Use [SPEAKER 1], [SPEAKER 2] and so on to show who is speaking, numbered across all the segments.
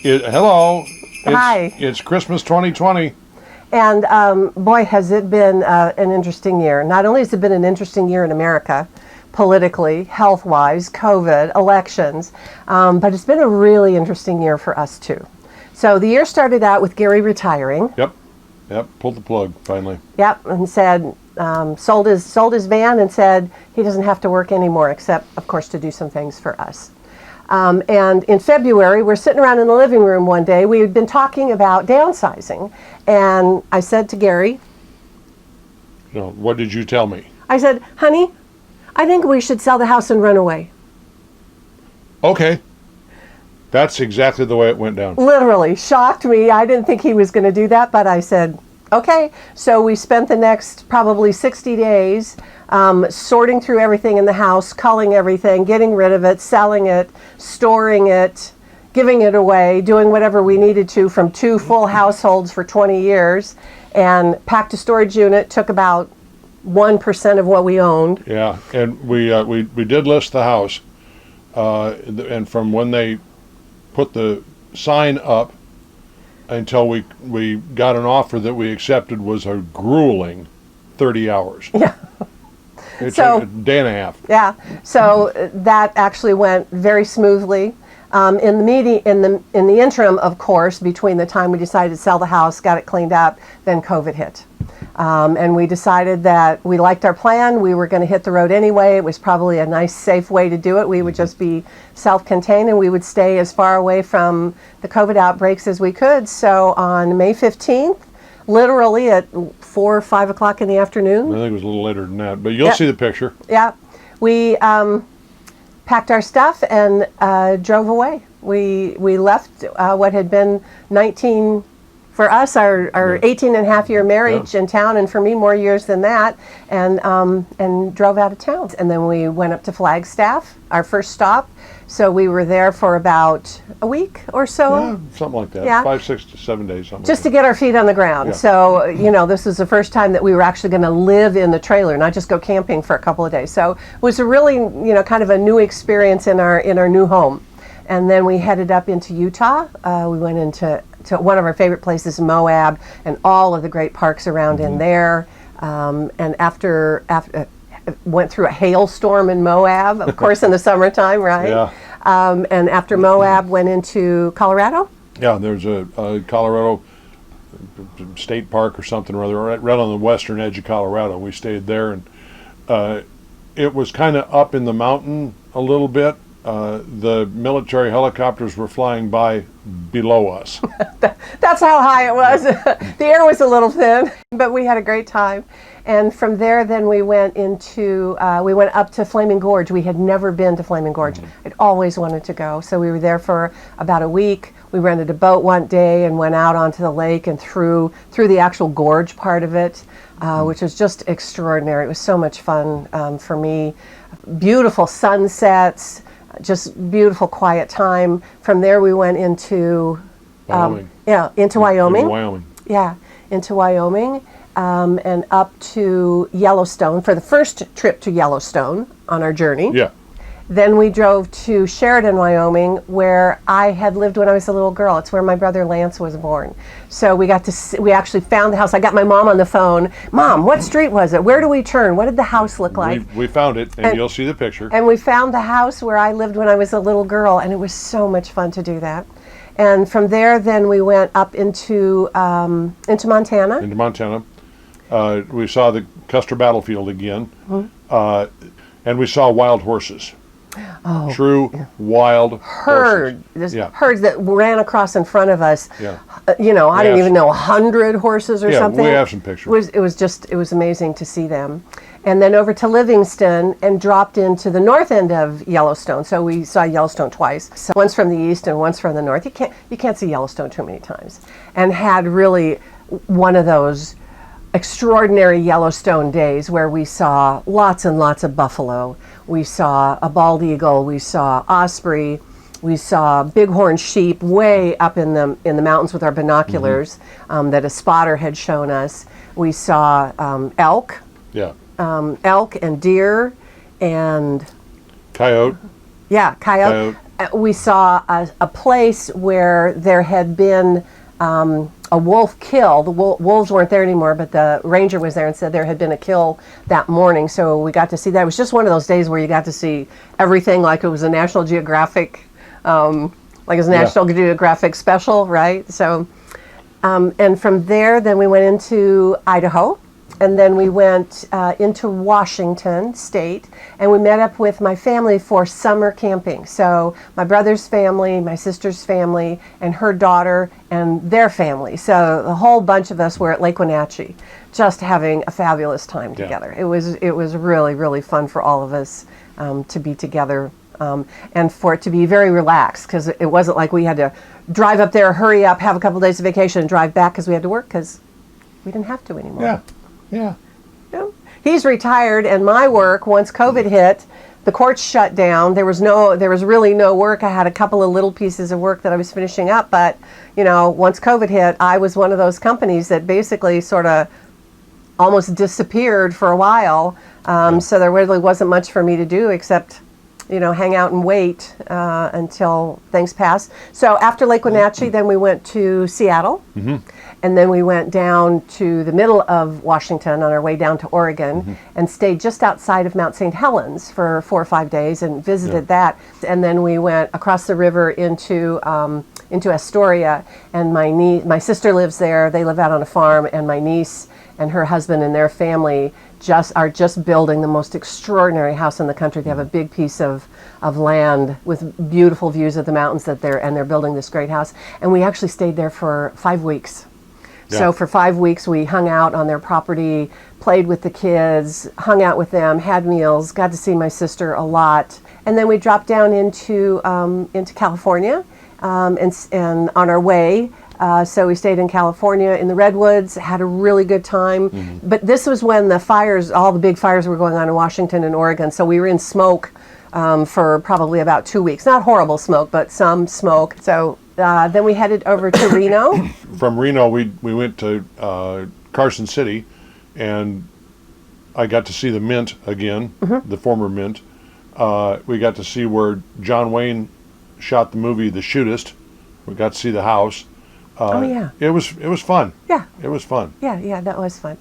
[SPEAKER 1] Hello.
[SPEAKER 2] Hi.
[SPEAKER 1] It's Christmas 2020.
[SPEAKER 2] And boy, has it been an interesting year. Not only has it been an interesting year in America, politically, health-wise, COVID, elections, but it's been a really interesting year for us too. So the year started out with Gary retiring.
[SPEAKER 1] Yep. Pulled the plug finally.
[SPEAKER 2] Yep, and said sold his van and said he doesn't have to work anymore, except of course to do some things for us. And in February, we're sitting around in the living room one day. We had been talking about downsizing, and I said to Gary,
[SPEAKER 1] what did you tell me?
[SPEAKER 2] I said, honey, I think we should sell the house and run away.
[SPEAKER 1] Okay. That's exactly the way it went down.
[SPEAKER 2] Literally shocked me. I didn't think he was going to do that, but I said, okay. So we spent the next probably 60 days sorting through everything in the house, culling everything, getting rid of it, selling it, storing it, giving it away, doing whatever we needed to from 2 full households for 20 years, and packed a storage unit, took about 1% of what we owned.
[SPEAKER 1] Yeah, and we did list the house, and from when they put the sign up until we got an offer that we accepted was a grueling 30 hours.
[SPEAKER 2] Yeah.
[SPEAKER 1] It took a day and a half.
[SPEAKER 2] Yeah. So that actually went very smoothly. In the interim, of course, between the time we decided to sell the house, got it cleaned up, then COVID hit. And we decided that we liked our plan. We were going to hit the road anyway. It was probably a nice, safe way to do it. We would just be self-contained, and we would stay as far away from the COVID outbreaks as we could. So on May 15th, literally at 4 or 5 o'clock in the afternoon.
[SPEAKER 1] I think it was a little later than that, but you'll see the picture.
[SPEAKER 2] Yeah. We packed our stuff and drove away. We left what had been 19, for us, our 18 and a half year marriage in town, and for me more years than that, and drove out of town. And then we went up to Flagstaff, our first stop. So we were there for about a week or so.
[SPEAKER 1] Yeah, something like that.
[SPEAKER 2] Yeah.
[SPEAKER 1] 5, 6 to 7 days, something
[SPEAKER 2] just
[SPEAKER 1] like
[SPEAKER 2] to get our feet on the ground.
[SPEAKER 1] Yeah.
[SPEAKER 2] So, this was the first time that we were actually going to live in the trailer, not just go camping for a couple of days. So it was a really, kind of a new experience in our new home. And then we headed up into Utah. We went into one of our favorite places, Moab, and all of the great parks around in there. And after went through a hailstorm in Moab, of course, in the summertime, right?
[SPEAKER 1] Yeah.
[SPEAKER 2] And after Moab, went into Colorado.
[SPEAKER 1] Yeah, there's a Colorado state park or something or other, right on the western edge of Colorado. We stayed there, and it was kind of up in the mountain a little bit. The military helicopters were flying by below us.
[SPEAKER 2] That's how high it was. The air was a little thin, but we had a great time. And from there, then we went up to Flaming Gorge. We had never been to Flaming Gorge. I'd always wanted to go. So we were there for about a week. We rented a boat one day and went out onto the lake and through the actual gorge part of it, which was just extraordinary. It was so much fun for me. Beautiful sunsets, just beautiful quiet time. From there, we went into
[SPEAKER 1] Wyoming.
[SPEAKER 2] Into Wyoming.
[SPEAKER 1] Into Wyoming.
[SPEAKER 2] Yeah, into Wyoming. And up to Yellowstone for the first trip to Yellowstone on our journey.
[SPEAKER 1] Yeah.
[SPEAKER 2] Then we drove to Sheridan, Wyoming, where I had lived when I was a little girl. It's where my brother Lance was born. So we actually found the house. I got my mom on the phone. Mom, what street was it? Where do we turn? What did the house look like?
[SPEAKER 1] We found it, and you'll see the picture.
[SPEAKER 2] And we found the house where I lived when I was a little girl, and it was so much fun to do that. And from there, then we went up into Montana.
[SPEAKER 1] Into Montana. We saw the Custer battlefield again, and we saw wild horses.
[SPEAKER 2] Oh,
[SPEAKER 1] true wild
[SPEAKER 2] herds that ran across in front of us.
[SPEAKER 1] Yeah.
[SPEAKER 2] I didn't even know 100 horses or something.
[SPEAKER 1] We have some pictures.
[SPEAKER 2] It was amazing to see them. And then over to Livingston and dropped into the north end of Yellowstone. So we saw Yellowstone twice. So once from the east and once from the north. You can't see Yellowstone too many times. And had really one of those extraordinary Yellowstone days where we saw lots and lots of buffalo. We saw a bald eagle. We saw osprey. We saw bighorn sheep way up in the mountains with our binoculars that a spotter had shown us. We saw elk.
[SPEAKER 1] Yeah.
[SPEAKER 2] Elk and deer and
[SPEAKER 1] coyote.
[SPEAKER 2] Yeah, coyote. we saw a place where there had been a wolf kill. The wolves weren't there anymore, but the ranger was there and said there had been a kill that morning. So we got to see that. It was just one of those days where you got to see everything, like it was a National Geographic, National Geographic special, right? So, and from there, then we went into Idaho. And then we went into Washington State, and we met up with my family for summer camping. So my brother's family, my sister's family, and her daughter, and their family. So the whole bunch of us were at Lake Wenatchee, just having a fabulous time together. It was really, really fun for all of us to be together, and for it to be very relaxed, because it wasn't like we had to drive up there, hurry up, have a couple days of vacation, and drive back because we had to work, because we didn't have to anymore.
[SPEAKER 1] Yeah. Yeah.
[SPEAKER 2] He's retired, and my work, once COVID hit, the courts shut down. There was really no work. I had a couple of little pieces of work that I was finishing up, but once COVID hit, I was one of those companies that basically sort of almost disappeared for a while. So there really wasn't much for me to do except hang out and wait until things passed. So after Lake Wenatchee, then we went to Seattle. Mm-hmm. And then we went down to the middle of Washington on our way down to Oregon, and stayed just outside of Mount St. Helens for 4 or 5 days and visited that. And then we went across the river into Astoria, and my sister lives there. They live out on a farm, and my niece and her husband and their family are just building the most extraordinary house in the country. They have a big piece of land with beautiful views of the mountains and they're building this great house. And we actually stayed there for 5 weeks. Yeah. So for 5 weeks we hung out on their property, played with the kids, hung out with them, had meals, got to see my sister a lot. And then we dropped down into California, and on our way, so we stayed in California in the Redwoods, had a really good time. Mm-hmm. But this was when all the big fires were going on in Washington and Oregon. So we were in smoke for probably about 2 weeks. Not horrible smoke, but some smoke. So then we headed over to Reno.
[SPEAKER 1] From Reno, we went to Carson City, and I got to see the Mint again, the former Mint. We got to see where John Wayne shot the movie The Shootist. We got to see the house. It was fun. Yeah. It was fun.
[SPEAKER 2] Yeah, that was fun.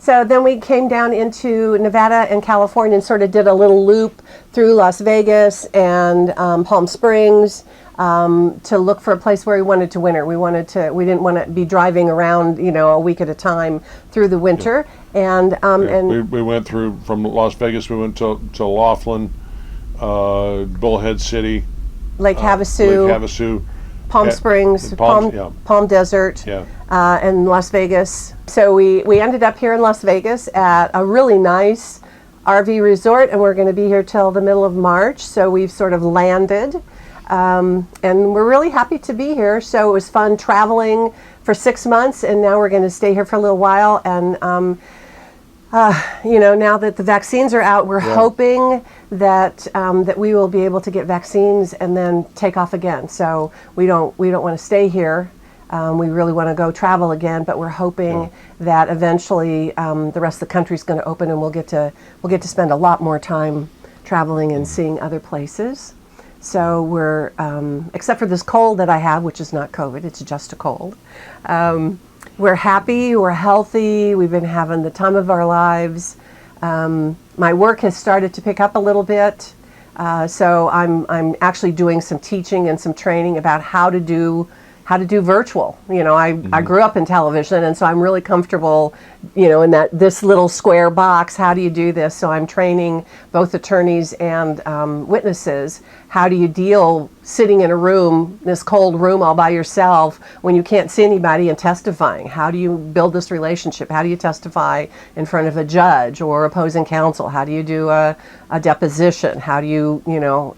[SPEAKER 2] So then we came down into Nevada and California and sort of did a little loop through Las Vegas and Palm Springs to look for a place where we wanted to winter. We didn't want to be driving around, a week at a time through the winter. Yeah. And
[SPEAKER 1] we went from Las Vegas. We went to Laughlin, Bullhead City,
[SPEAKER 2] Lake Havasu. Palm Springs, Palm Desert, and Las Vegas. So we ended up here in Las Vegas at a really nice RV resort, and we're going to be here till the middle of March. So we've sort of landed, and we're really happy to be here. So it was fun traveling for 6 months, and now we're going to stay here for a little while. And now that the vaccines are out, we're hoping that we will be able to get vaccines and then take off again. So we don't want to stay here. We really want to go travel again, but we're hoping that eventually the rest of the country is going to open, and we'll get to spend a lot more time traveling and seeing other places. So we're except for this cold that I have, which is not COVID, it's just a cold. We're happy, we're healthy, we've been having the time of our lives. My work has started to pick up a little bit, so I'm actually doing some teaching and some training about how to do virtual. I grew up in television, and so I'm really comfortable, in this little square box. How do you do this? So I'm training both attorneys and witnesses. How do you deal sitting in a room, this cold room all by yourself, when you can't see anybody and testifying? How do you build this relationship? How do you testify in front of a judge or opposing counsel? How do you do a deposition? How do you,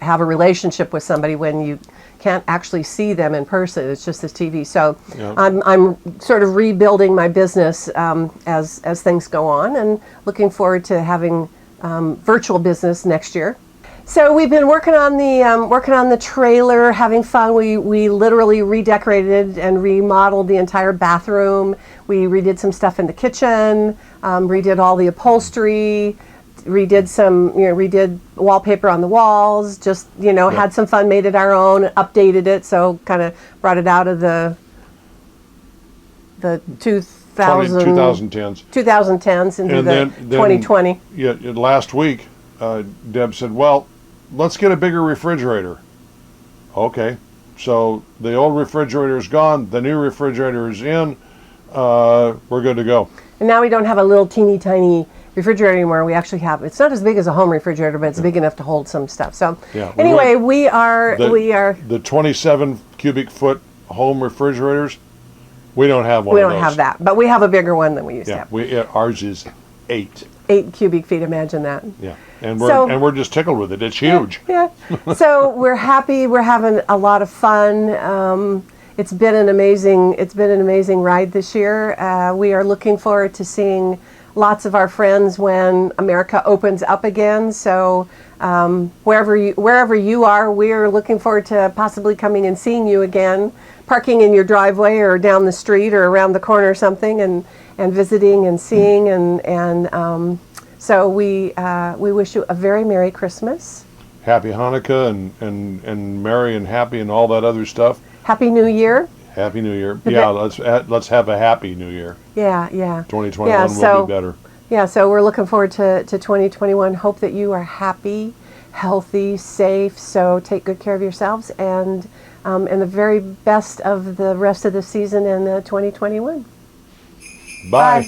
[SPEAKER 2] have a relationship with somebody when you can't actually see them in person? It's just this TV. So I'm sort of rebuilding my business as things go on, and looking forward to having virtual business next year. So we've been working on the trailer, having fun. We literally redecorated and remodeled the entire bathroom. We redid some stuff in the kitchen, redid all the upholstery, redid some, redid wallpaper on the walls. Just had some fun, made it our own, updated it, so kind of brought it out of the
[SPEAKER 1] 2010s.
[SPEAKER 2] 2010s into
[SPEAKER 1] And
[SPEAKER 2] the
[SPEAKER 1] then
[SPEAKER 2] 2020.
[SPEAKER 1] Yeah, last week, Deb said, "Well, let's get a bigger refrigerator." Okay, so the old refrigerator is gone. The new refrigerator is in. We're good to go.
[SPEAKER 2] And now we don't have a little teeny tiny refrigerator anymore. We actually have, it's not as big as a home refrigerator, but it's big enough to hold some stuff. So anyway, we are
[SPEAKER 1] the 27 cubic foot home refrigerators. We don't have one.
[SPEAKER 2] We
[SPEAKER 1] of
[SPEAKER 2] don't
[SPEAKER 1] those.
[SPEAKER 2] have that, but we have a bigger one than we used to have.
[SPEAKER 1] Ours is 8.
[SPEAKER 2] 8 cubic feet. Imagine that.
[SPEAKER 1] Yeah, and we're just tickled with it. It's huge.
[SPEAKER 2] Yeah. So we're happy. We're having a lot of fun. It's been an amazing ride this year. We are looking forward to seeing lots of our friends when America opens up again. So wherever you are, we're looking forward to possibly coming and seeing you again, parking in your driveway or down the street or around the corner or something, and visiting and seeing. So we wish you a very Merry Christmas.
[SPEAKER 1] Happy Hanukkah and Merry and Happy and all that other stuff.
[SPEAKER 2] Happy New Year.
[SPEAKER 1] Happy New Year. Let's have a happy New Year.
[SPEAKER 2] Yeah.
[SPEAKER 1] 2021 will be better.
[SPEAKER 2] Yeah, so we're looking forward to 2021. Hope that you are happy, healthy, safe. So take good care of yourselves and the very best of the rest of the season in 2021.
[SPEAKER 1] Bye.